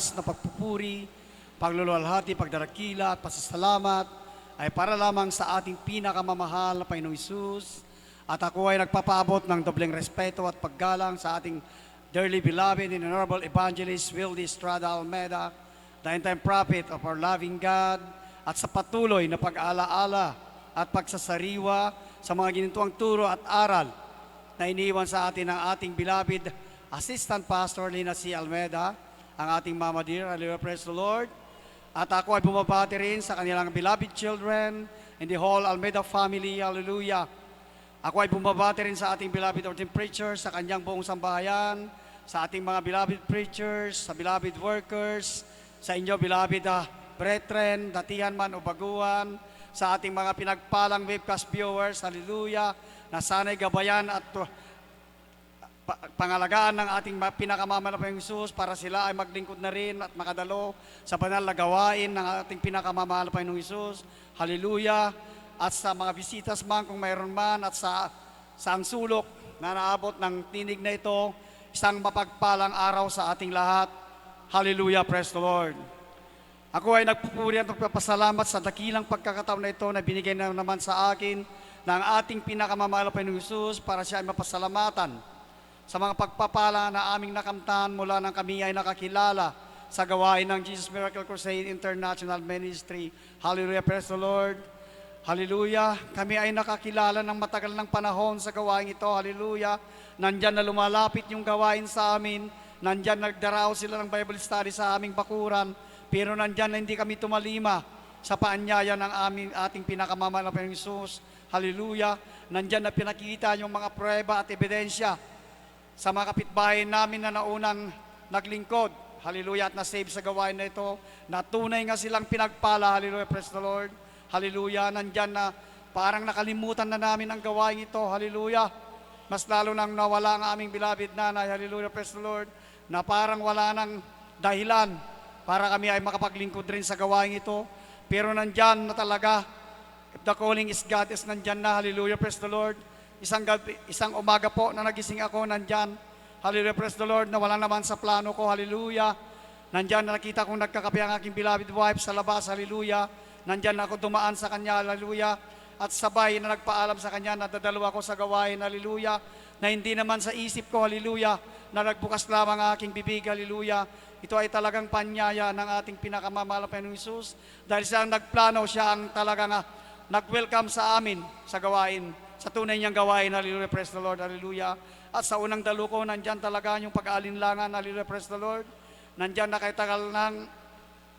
wagas na pagpupuri, pagluluwalhati, pagdarakila at pasasalamat ay para lamang sa ating pinakamamahal na Panginoong Hesus. At ako ay nagpapaabot ng dobleng respeto at paggalang sa ating dearly beloved and honorable evangelist Wildy Estrada Almeda, the end-time prophet of our loving God, at sa patuloy na pag-alaala at pagsasariwa sa mga ginintuang turo at aral na iniwan sa atin ng ating beloved Assistant Pastor Lina C. Almeda, ang ating Mama Dear. Hallelujah, praise the Lord. At ako ay bumabati rin sa kanilang beloved children and the whole Almeda family. Hallelujah. Ako ay bumabati rin sa ating beloved ordained preachers, sa kanyang buong sambahayan, sa ating mga beloved preachers, sa beloved workers, sa inyo beloved brethren, datihan man o baguhan, sa ating mga pinagpalang webcast viewers. Hallelujah. Na sana'y gabayan at pangalagaan ng ating pinakamamahal na Panginoong Hesus para sila ay maglingkod na rin at makadalo sa banal na gawain ng ating pinakamamahal na Panginoong Hesus. Hallelujah. At sa mga bisitas man kung mayroon man at sa ang sulok na naabot ng tinig na ito, isang mapagpalang araw sa ating lahat. Hallelujah, praise the Lord. Ako ay nagpupuri at nagpapasalamat sa dakilang pagkakataon na ito na binigay na naman sa akin ng ating pinakamamahal na Panginoong Hesus para siya ay mapasalamatan sa mga pagpapala na aming nakamtan mula nang kami ay nakakilala sa gawain ng Jesus Miracle Crusade International Ministry. Hallelujah, praise the Lord. Hallelujah. Kami ay nakakilala ng matagal ng panahon sa gawain ito. Hallelujah. Nandyan na lumalapit yung gawain sa amin. Nandyan nagdarao sila ng Bible study sa aming bakuran. Pero nandyan na hindi kami tumalima sa paanyaya ng ating pinakamamahal na Panginoong Hesus. Hallelujah. Nandyan na pinakita yung mga prueba at ebidensya sa mga kapitbahay namin na naunang naglingkod. Hallelujah. At na-save sa gawain na ito. Na tunay nga silang pinagpala. Hallelujah. Praise the Lord. Hallelujah. Nandyan na parang nakalimutan na namin ang gawain ito. Hallelujah. Mas lalo nang nawala ang aming beloved nanay. Hallelujah. Praise the Lord. Na parang wala nang dahilan para kami ay makapaglingkod rin sa gawain ito. Pero nandyan na talaga. If the calling is God, is nandyan na. Hallelujah. Praise the Lord. Isang umaga po na nagising ako, nandyan. Hallelujah, praise the Lord, na wala naman sa plano ko. Hallelujah. Nandyan na nakita kong nagkakape ang aking beloved wife sa labas. Hallelujah. Nandyan na ako dumaan sa kanya. Hallelujah. At sabay na nagpaalam sa kanya na dadalawa ko sa gawain. Hallelujah. Na hindi naman sa isip ko. Hallelujah. Na nagbukas lamang ang aking bibig. Hallelujah. Ito ay talagang panyaya ng ating pinakamamahal na Panginoong Hesus. Dahil siya ang nagplano, siya ang talagang nag-welcome sa amin sa gawain. Sa tunay niyang gawain, hallelujah, praise the Lord, hallelujah. At sa unang daluko, nandyan talaga yung pag-aalinlangan, hallelujah, praise the Lord. Nandyan na kay tagal nang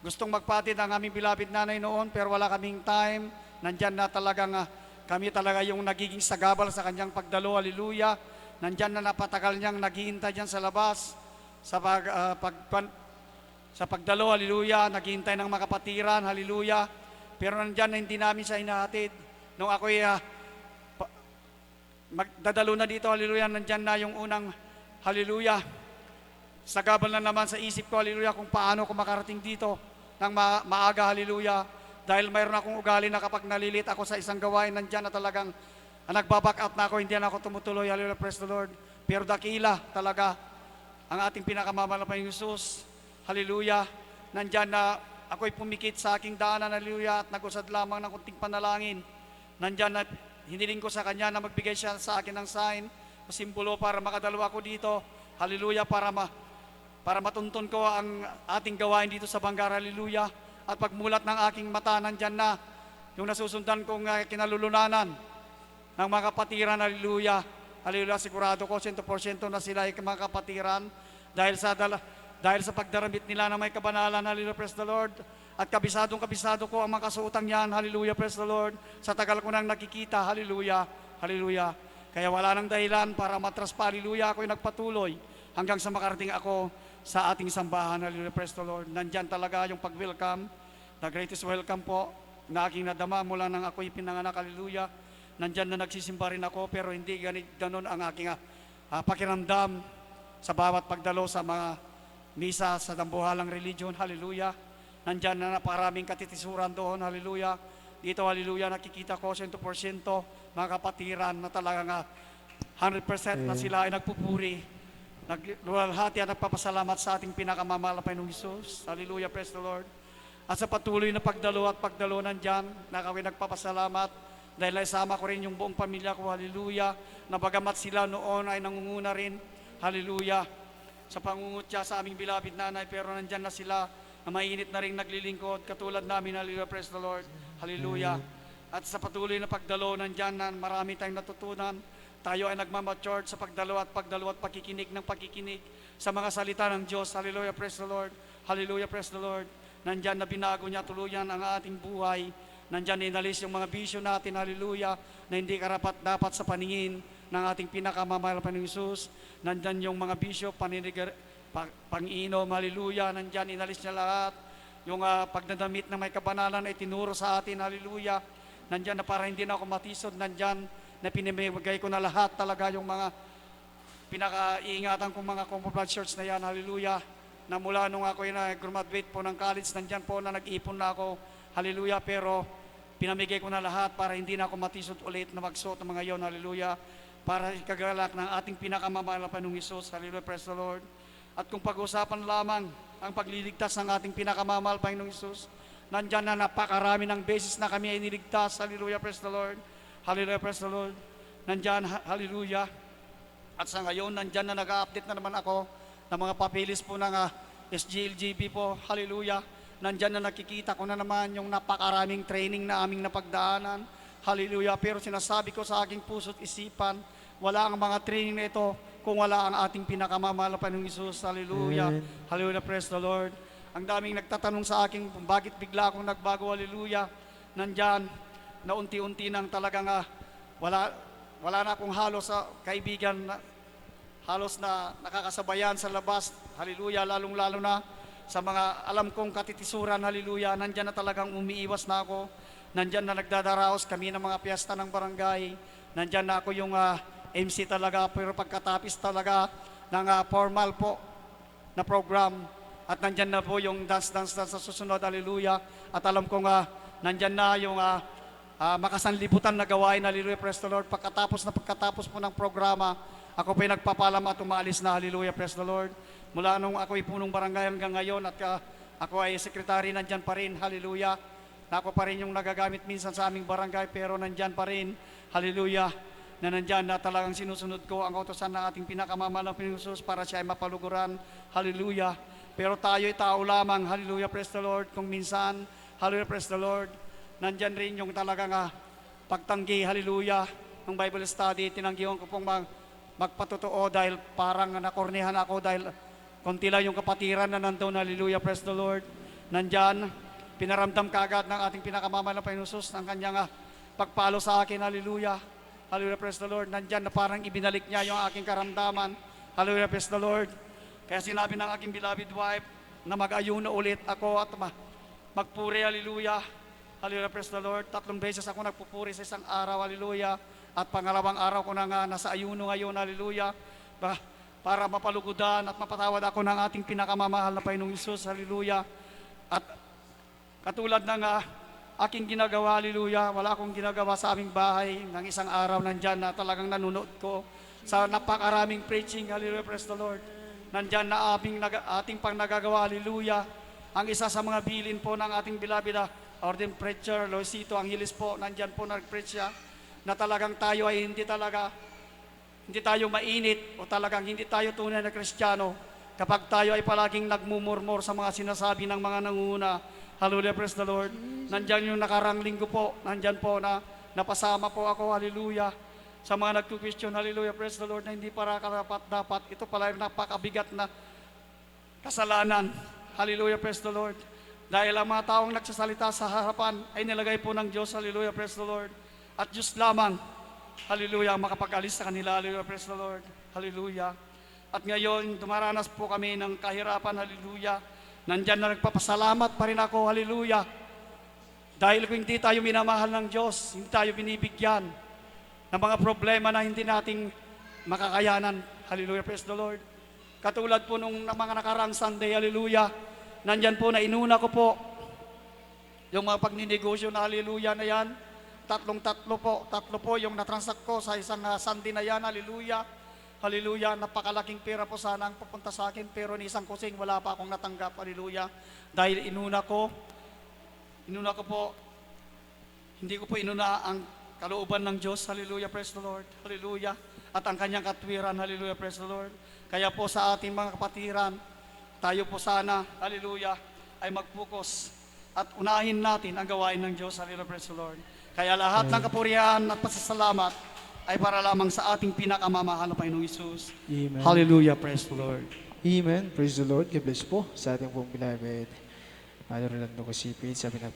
gustong magpatid ang aming beloved nanay noon, pero wala kaming time. Nandyan na talagang kami talaga yung nagiging sagabal sa kanyang pagdalo, hallelujah. Nandyan na napatagal niyang naghihintay dyan sa labas, sa pagdalo, hallelujah, naghihintay ng makapatiran, hallelujah. Pero nandyan na hindi namin siya hinahatid. Nung ako'y magdadalo na dito, hallelujah, nandyan na yung unang, hallelujah, sagabal na naman sa isip ko, hallelujah, kung paano ko makarating dito ng maaga, hallelujah, dahil mayroon akong ugali na kapag nalilit ako sa isang gawain, nandyan na talagang nagbaback out na ako, hindi na ako tumutuloy, hallelujah, praise the Lord. Pero dakila talaga ang ating pinakamamahal na Panginoong Hesus, hallelujah, nandyan na ako'y pumikit sa aking daanan, hallelujah, at nag-usad lamang ng kunting panalangin. Nandyan na hiniling ko sa kanya na magbigay siya sa akin ng sign, simbolo para makadalawa ko dito. Hallelujah, para matuntun ko ang ating gawain dito sa Bangar. Hallelujah. At pagmulat ng aking mata, nandyan na yung nasusundan kong kinalulunanan ng mga kapatiran. Hallelujah. Hallelujah, sigurado ko 100% na sila ay mga kapatiran dahil sa pagdaramit nila na may kabanalan. Hallelujah, praise the Lord. At kabisado ko ang mga kasuotang yan. Hallelujah, praise the Lord. Sa tagal ko nang nakikita. Hallelujah, hallelujah. Kaya wala nang dahilan para matras pa. Hallelujah, ako'y nagpatuloy hanggang sa makarating ako sa ating sambahan. Hallelujah, praise the Lord. Nandyan talaga yung pag-welcome. The greatest welcome po na aking nadama mula nang ako'y pinanganak. Hallelujah. Nandyan na nagsisimba rin ako, pero hindi ganon ang aking pakiramdam sa bawat pagdalo sa mga misa sa dambuhalang religion. Hallelujah. Nandyan na naparaming katitisuran doon, hallelujah. Dito, hallelujah, nakikita ko 100% mga kapatiran na talagang 100% na sila ay nagpupuri nagluwalhati at nagpapasalamat sa ating pinakamamahal na Panginoong Hesus. Hallelujah, praise the Lord. At sa patuloy na pagdalo nandyan, na kami nagpapasalamat dahil naisama ko rin yung buong pamilya ko, hallelujah, na bagamat sila noon ay nangunguna rin, hallelujah, sa pangungutya sa aming bilabid nanay, pero nandyan na sila na mainit na rin naglilingkod, katulad namin, hallelujah, praise the Lord, hallelujah. At sa patuloy na pagdalo nandyan na marami tayong natutunan, tayo ay nagmamature sa pagdalo at pakikinig ng pakikinig sa mga salita ng Diyos, hallelujah, praise the Lord, hallelujah, praise the Lord. Nandyan na binago niya tuluyan ang ating buhay. Nandyan inalis yung mga bisyo natin, hallelujah, na hindi karapat dapat sa paningin ng ating pinakamamahal na Panginoong Hesus. Nandyan yung mga bisyo, pang-inom, hallelujah, nandyan inalis niya lahat. Yung pagdadamit ng may kabanalan ay tinuro sa atin, hallelujah. Nandyan na para hindi na ako matisod, nandyan na pinimigay ko na lahat talaga yung mga pinaka-iingatan kong mga Comfort Church na yan, hallelujah. Na mula nung ako graduate po ng college, nandyan po na nag-ipon na ako, hallelujah, pero pinamigay ko na lahat para hindi na ako matisod ulit na magsuot ng mga yon, hallelujah, para ikagalak ng ating pinakamamahal na Panginoong Hesus, hallelujah, praise the Lord. At kung pag-usapan lamang ang pagliligtas ng ating pinakamamahal Panginoong Hesus, nandyan na napakarami ng beses na kami ay niligtas, hallelujah, praise the Lord, hallelujah, praise the Lord, nandyan, hallelujah. At sa ngayon, nandyan na nag-update na naman ako ng mga papilis po ng SGLGB po, hallelujah. Nandyan na nakikita ko na naman yung napakaraming training na aming napagdaanan, hallelujah. Pero sinasabi ko sa aking puso't isipan, wala ang mga training na ito kung wala ang ating pinakamamahal na Panginoong Hesus, hallelujah, hallelujah, praise the Lord. Ang daming nagtatanong sa akin kung bakit bigla akong nagbago, hallelujah. Nandyan na unti-unti nang talagang wala na akong halos sa kaibigan na halos na nakakasabayan sa labas, hallelujah, lalong-lalo na sa mga alam kong katitisuran, hallelujah, nandyan na talagang umiiwas na ako, nandyan na nagdadaraos kami ng mga piyesta ng barangay, nandyan na ako yung MC talaga, pero pagkatapos talaga ng formal po na program, at nandyan na po yung dance sa susunod, hallelujah, at alam kong nandyan na yung makasanlibutan na gawain, hallelujah, praise the Lord, pagkatapos po ng programa, ako po'y nagpapalam at umalis na, hallelujah, praise the Lord. Mula nung ako'y punong barangay hanggang ngayon at ako ay sekretary, nandyan pa rin, hallelujah. Na ako pa rin yung nagagamit minsan sa aming barangay, pero nandyan pa rin, hallelujah, na nandyan na talagang sinusunod ko ang kautosan ng ating pinakamamahal na Panginoong Hesus para siya ay mapaluguran, hallelujah. Pero tayo'y tao lamang, hallelujah, praise the Lord. Kung minsan, hallelujah, praise the Lord, nandyan rin yung talagang pagtanggi, hallelujah, ng Bible study, tinanggihan ko pong magpatotoo dahil parang nakornihan ako dahil konti lang yung kapatiran na nandun, hallelujah, praise the Lord. Nandyan, pinaramdam kaagad ng ating pinakamamahal na Panginoong Hesus ang kanyang pagpalo sa akin, hallelujah, hallelujah, praise the Lord. Nandyan na parang ibinalik niya yung aking karamdaman, hallelujah, praise the Lord. Kaya sinabi ng aking beloved wife na mag-ayuno ulit ako at magpuri, hallelujah, hallelujah, praise the Lord. 3 beses ako nagpupuri sa isang araw, hallelujah. At pangalawang araw ko na nga nasa ayuno ngayon, hallelujah, para mapalugudan at mapatawad ako ng ating pinakamamahal na Panginoong Hesus, hallelujah. At katulad ng aking ginagawa, hallelujah, wala akong ginagawa sa aming bahay ng isang araw nandyan na talagang nanonood ko sa napakaraming preaching, hallelujah, praise the Lord. Nandyan na ating pang nagagawa, hallelujah. Ang isa sa mga bilin po ng ating beloved ordained preacher, Loisito Angeles po, nandyan po nag-preach siya, na talagang tayo ay hindi tayo mainit o talagang hindi tayo tunay na Kristiyano kapag tayo ay palaging nagmumurmur sa mga sinasabi ng mga nangunguna. Hallelujah, praise the Lord. Nandyan yung nakarang linggo po, nandyan po na napasama po ako, hallelujah, sa mga nagtu-question, hallelujah, praise the Lord, na hindi para dapat ito pala yung napakabigat na kasalanan, hallelujah, praise the Lord. Dahil ang mga taong nagsasalita sa harapan ay nilagay po ng Diyos, hallelujah, praise the Lord. At Diyos lamang, hallelujah, makapag-alis sa kanila, hallelujah, praise the Lord, hallelujah. At ngayon, dumaranas po kami ng kahirapan, hallelujah. Nandyan na nagpapasalamat pa rin ako, hallelujah. Dahil kung hindi tayo minamahal ng Diyos, hindi tayo binibigyan ng mga problema na hindi nating makakayanan, hallelujah, praise the Lord. Katulad po nung mga nakaraang Sunday, hallelujah, nandyan po na inuna ko po yung mga pagninegosyo na hallelujah na yan. Tatlo po yung natransact ko sa isang Sunday na yan, hallelujah. Hallelujah. Napakalaking pera po sana ang pupunta sa akin, pero ni isang kusing wala pa akong natanggap. Hallelujah. Dahil inuna ko po, hindi ko po inuna ang kalooban ng Diyos. Hallelujah, praise the Lord. Hallelujah. At ang kanyang katwiran. Hallelujah, praise the Lord. Kaya po sa ating mga kapatiran, tayo po sana, hallelujah, ay mag-focus at unahin natin ang gawain ng Diyos. Hallelujah, praise the Lord. Kaya lahat ng kapurihan at pasasalamat ay para lamang sa ating pinakamamahal na Panginoong Hesus. Amen. Hallelujah, praise the Lord. Amen. Praise the Lord. God bless po sa ating pong beloved Rolando Cosipit. Sabi na